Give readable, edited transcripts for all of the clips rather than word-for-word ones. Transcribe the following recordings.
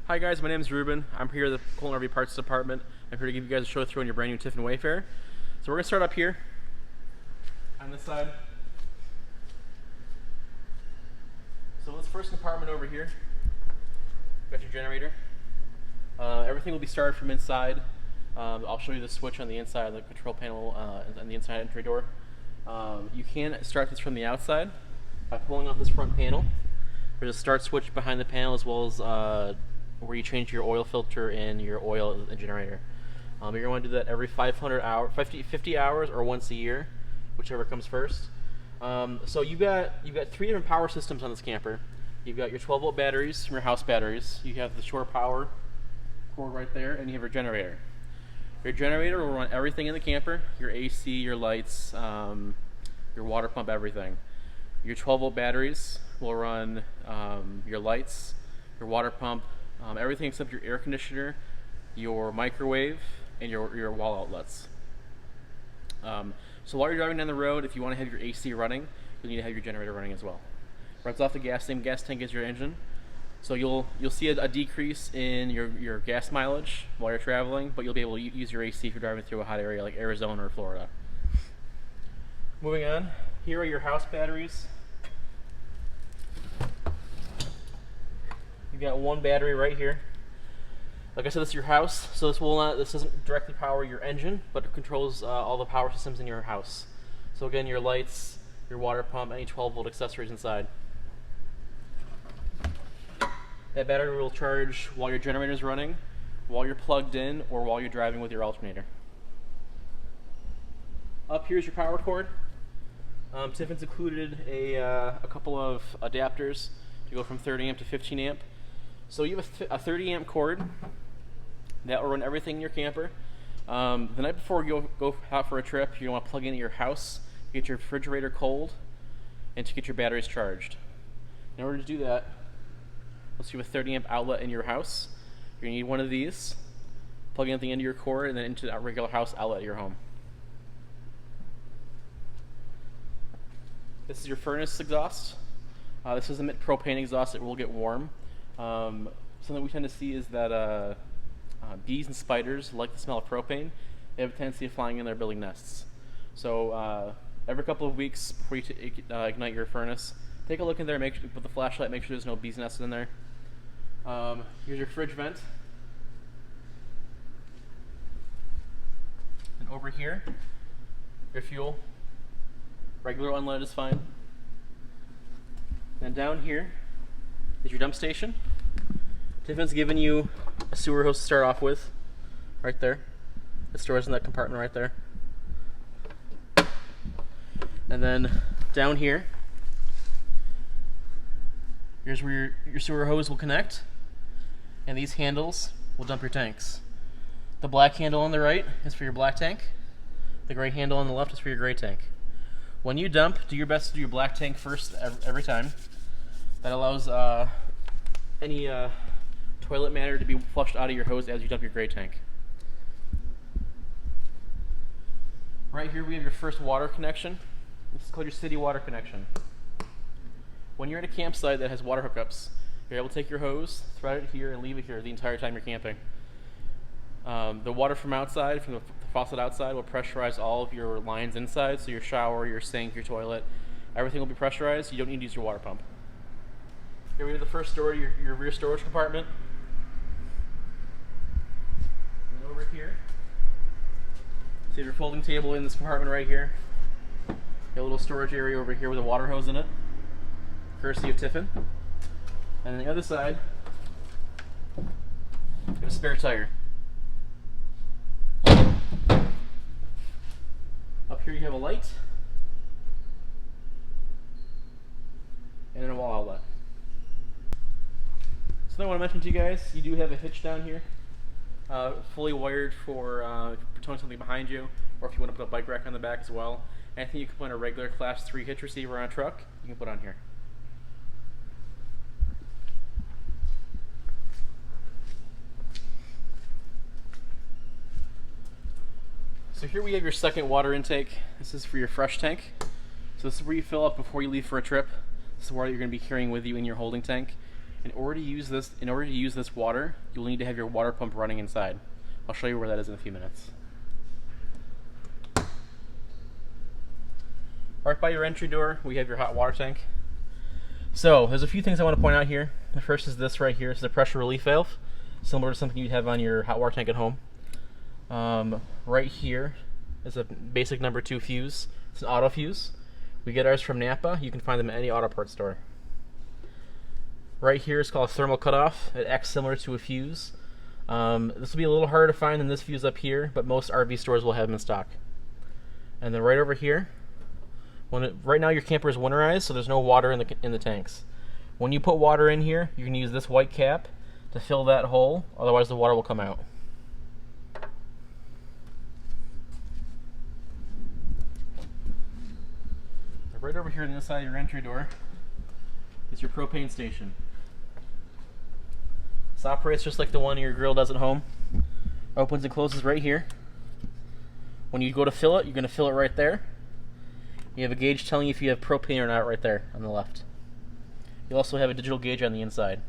Hi guys, my name is Ruben. I'm here at the Colton RV Parts Department. I'm here to give you guys a show through on your brand new Tiffin Wayfarer. So we're going to start up here on this side. So this first compartment over here, got your generator. Everything will be started from inside. I'll show you the switch on the inside of the control panel and the inside entry door. You can start this from the outside by pulling off this front panel. There's a start switch behind the panel, as well as where you change your oil filter in your oil generator. You're going to want to do that every 50 hours or once a year, whichever comes first. So you've got 3 different power systems on this camper. You've got your 12-volt batteries from your house batteries. You have the shore power cord right there, and you have your generator. Your generator will run everything in the camper: your AC, your lights, your water pump, everything. Your 12-volt batteries will run your lights, your water pump, everything except your air conditioner, your microwave, and your wall outlets. So while you're driving down the road, if you want to have your AC running, you'll need to have your generator running as well. Runs off the same gas tank as your engine. So you'll see a decrease in your gas mileage while you're traveling, but you'll be able to use your AC if you're driving through a hot area like Arizona or Florida. Moving on, here are your house batteries. You've got one battery right here. Like I said, this is your house, so this doesn't directly power your engine, but it controls all the power systems in your house. So again, your lights, your water pump, any 12-volt accessories inside. That battery will charge while your generator is running, while you're plugged in, or while you're driving with your alternator. Up here's your power cord. Tiffin's included a couple of adapters to go from 30 amp to 15 amp. So you have a 30 amp cord that will run everything in your camper. The night before you go out for a trip, you want to plug into your house, get your refrigerator cold, and to get your batteries charged. In order to do that, once you have a 30 amp outlet in your house, you're going to need one of these, plugging at the end of your cord, and then into that regular house outlet at your home. This is your furnace exhaust. This is a propane exhaust. It will get warm. Something we tend to see is that bees and spiders like the smell of propane. They have a tendency of flying in there building nests. So every couple of weeks before you ignite your furnace, take a look in there, with the flashlight, make sure there's no bees nests in there. Here's your fridge vent. And over here, your fuel. Regular unleaded is fine. And down here is your dump station. Tiffin's given you a sewer hose to start off with, right there. It stores in that compartment right there. And then down here, here's where your sewer hose will connect, and these handles will dump your tanks. The black handle on the right is for your black tank. The gray handle on the left is for your gray tank. When you dump, do your best to do your black tank first every time. That allows any toilet matter to be flushed out of your hose as you dump your gray tank. Right here we have your first water connection. This is called your city water connection. When you're at a campsite that has water hookups, you're able to take your hose, thread it here, and leave it here the entire time you're camping. The water from outside, from the faucet outside, will pressurize all of your lines inside, so your shower, your sink, your toilet, everything will be pressurized. You don't need to use your water pump. Here we have the first door, your rear storage compartment. And over here, so you have your folding table in this compartment right here. You have a little storage area over here with a water hose in it, courtesy of Tiffin. And on the other side, you have a spare tire. Up here you have a light, and then a wall outlet. Something I want to mention to you guys, you do have a hitch down here, fully wired for towing something behind you, or if you want to put a bike rack on the back as well. Anything you can put on a regular Class 3 hitch receiver on a truck, you can put on here. So here we have your second water intake. This is for your fresh tank. So this is where you fill up before you leave for a trip. This is water you're going to be carrying with you in your holding tank. In order to use this water, you'll need to have your water pump running inside. I'll show you where that is in a few minutes. Right by your entry door, we have your hot water tank. So there's a few things I want to point out here. The first is this right here. It's the pressure relief valve, similar to something you'd have on your hot water tank at home. Right here is a basic number 2 fuse. It's an auto fuse. We get ours from Napa. You can find them at any auto parts store. Right here is called a thermal cutoff. It acts similar to a fuse. This will be a little harder to find than this fuse up here, but most RV stores will have them in stock. And then right over here, right now your camper is winterized, so there's no water in the tanks. When you put water in here, you can use this white cap to fill that hole, otherwise the water will come out. Right over here on the side of your entry door is your propane station. This operates just like the one your grill does at home. Opens and closes right here. When you go to fill it, you're going to fill it right there. You have a gauge telling you if you have propane or not right there on the left. You'll also have a digital gauge on the inside.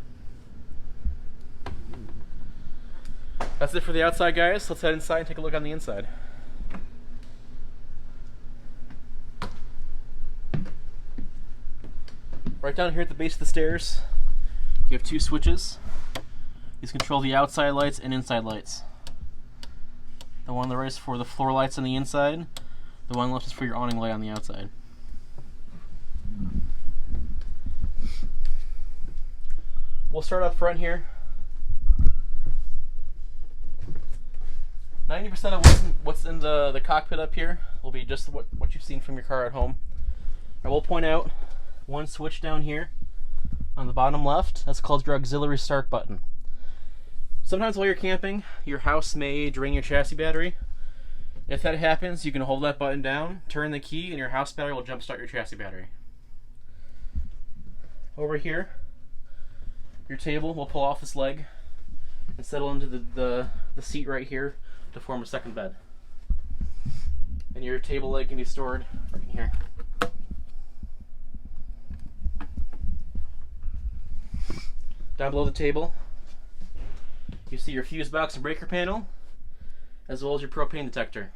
That's it for the outside, guys. Let's head inside and take a look on the inside. Right down here at the base of the stairs, you have 2 switches. These control the outside lights and inside lights. The one on the right is for the floor lights on the inside. The one on the left is for your awning light on the outside. We'll start up front here. 90% of what's in the cockpit up here will be just what you've seen from your car at home. I will point out one switch down here on the bottom left. That's called your auxiliary start button. Sometimes while you're camping, your house may drain your chassis battery. If that happens, you can hold that button down, turn the key, and your house battery will jump start your chassis battery. Over here, your table will pull off this leg and settle into the seat right here to form a second bed. And your table leg can be stored right in here. Down below the table, you see your fuse box and breaker panel, as well as your propane detector.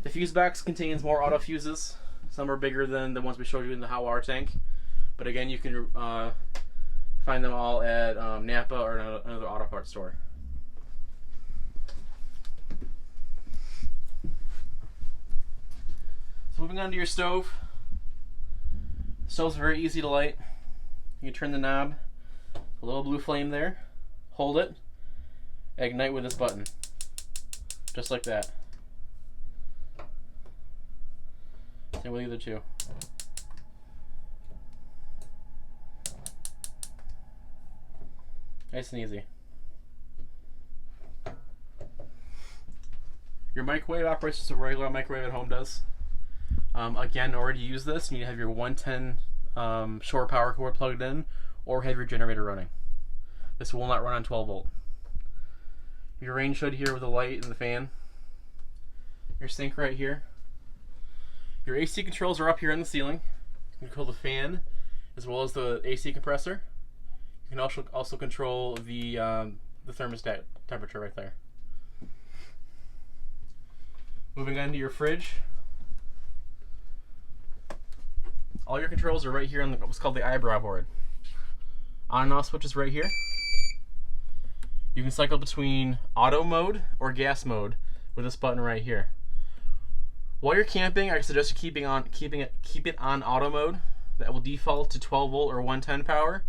The fuse box contains more auto fuses. Some are bigger than the ones we showed you in the hot water tank, but again, you can find them all at Napa or another auto parts store. So moving on to your stove. The stove's very easy to light. You turn the knob, a little blue flame there, hold it, ignite with this button, just like that. Same with the other 2. Nice and easy. Your microwave operates just a regular microwave at home does. Again, in order to use this, you need to have your 110 shore power cord plugged in, or have your generator running. This will not run on 12 volt. Your range hood here with the light and the fan. Your sink right here. Your AC controls are up here in the ceiling. You can control the fan as well as the AC compressor. You can also control the thermostat temperature right there. Moving on to your fridge. All your controls are right here on what's called the eyebrow board. On and off switches right here. You can cycle between auto mode or gas mode with this button right here. While you're camping, I suggest you keep it on auto mode. That will default to 12 volt or 110 power.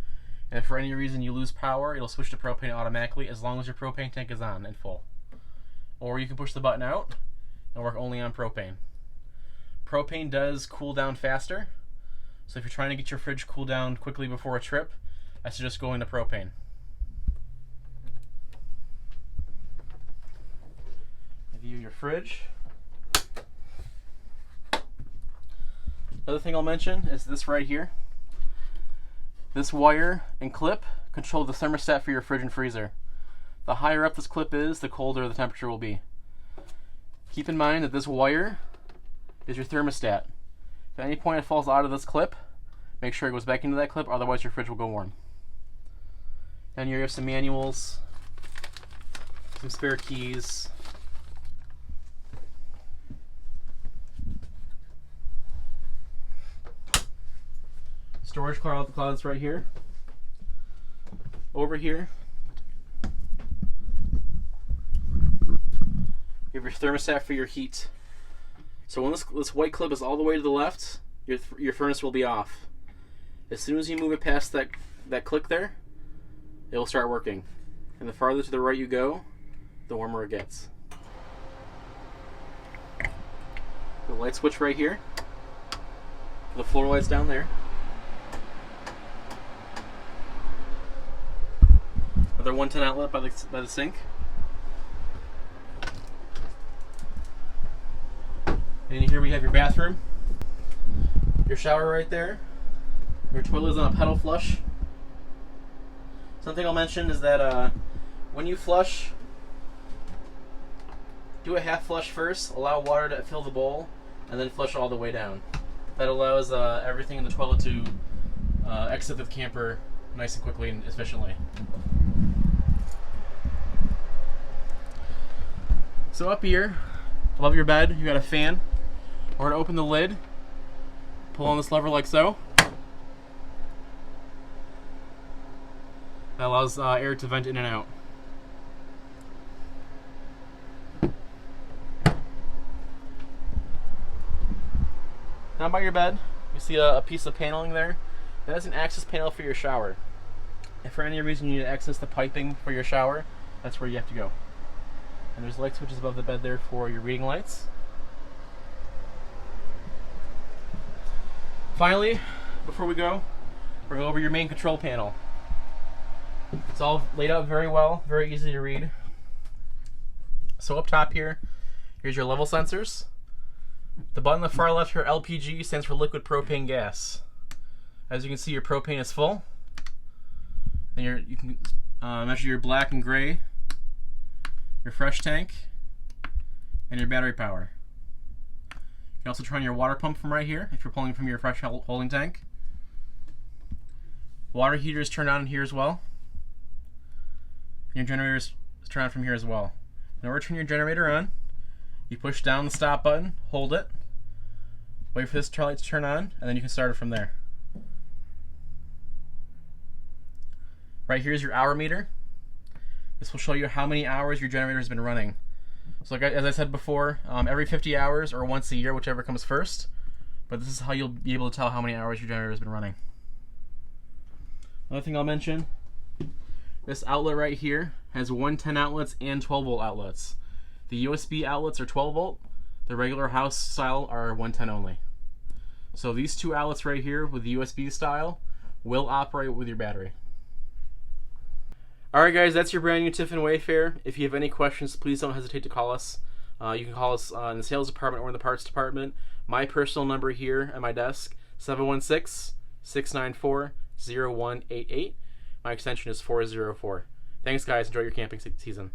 And if for any reason you lose power, it'll switch to propane automatically as long as your propane tank is on and full. Or you can push the button out and work only on propane. Propane does cool down faster, so if you're trying to get your fridge cooled down quickly before a trip, I suggest going to propane. View your fridge. Another thing I'll mention is this right here. This wire and clip control the thermostat for your fridge and freezer. The higher up this clip is, the colder the temperature will be. Keep in mind that this wire is your thermostat. If at any point it falls out of this clip, make sure it goes back into that clip, otherwise your fridge will go warm. Down here you have some manuals, some spare keys. Storage closets right here. Over here, you have your thermostat for your heat. So when this white clip is all the way to the left, your furnace will be off. As soon as you move it past that click there, it will start working. And the farther to the right you go, the warmer it gets. The light switch right here. The floor lights down there. Another 110 outlet by the sink. And here we have your bathroom. Your shower right there. Your toilet is on a pedal flush. Something I'll mention is that when you flush, do a half flush first, allow water to fill the bowl, and then flush all the way down. That allows everything in the toilet to exit the camper nice and quickly and efficiently. So up here, above your bed, you got a fan. We're going to open the lid, pull on this lever like so. That allows air to vent in and out. Down by your bed, you see a piece of paneling there. That is an access panel for your shower. If for any reason you need to access the piping for your shower, that's where you have to go. And there's light switches above the bed there for your reading lights. Finally, before we go, we're going to go over your main control panel. It's all laid out very well, very easy to read. So up top here, here's your level sensors. The button on the far left here, LPG, stands for liquid propane gas. As you can see, your propane is full. Then you can measure your black and gray, your fresh tank, and your battery power. You can also turn on your water pump from right here if you're pulling from your fresh holding tank. Water heater is turned on in here as well. Your generator is turned on from here as well. In order to turn your generator on, you push down the stop button, hold it, wait for this light to turn on, and then you can start it from there. Right here is your hour meter. This will show you how many hours your generator has been running. So like as I said before, every 50 hours or once a year, whichever comes first. But this is how you'll be able to tell how many hours your generator has been running. Another thing I'll mention, this outlet right here has 110 outlets and 12 volt outlets. The USB outlets are 12 volt. The regular house style are 110 only. So these two outlets right here with the USB style will operate with your battery. Alright guys, that's your brand new Tiffin Wayfarer. If you have any questions, please don't hesitate to call us. You can call us in the sales department or in the parts department. My personal number here at my desk, 716-694-0188. My extension is 404. Thanks guys, enjoy your camping season.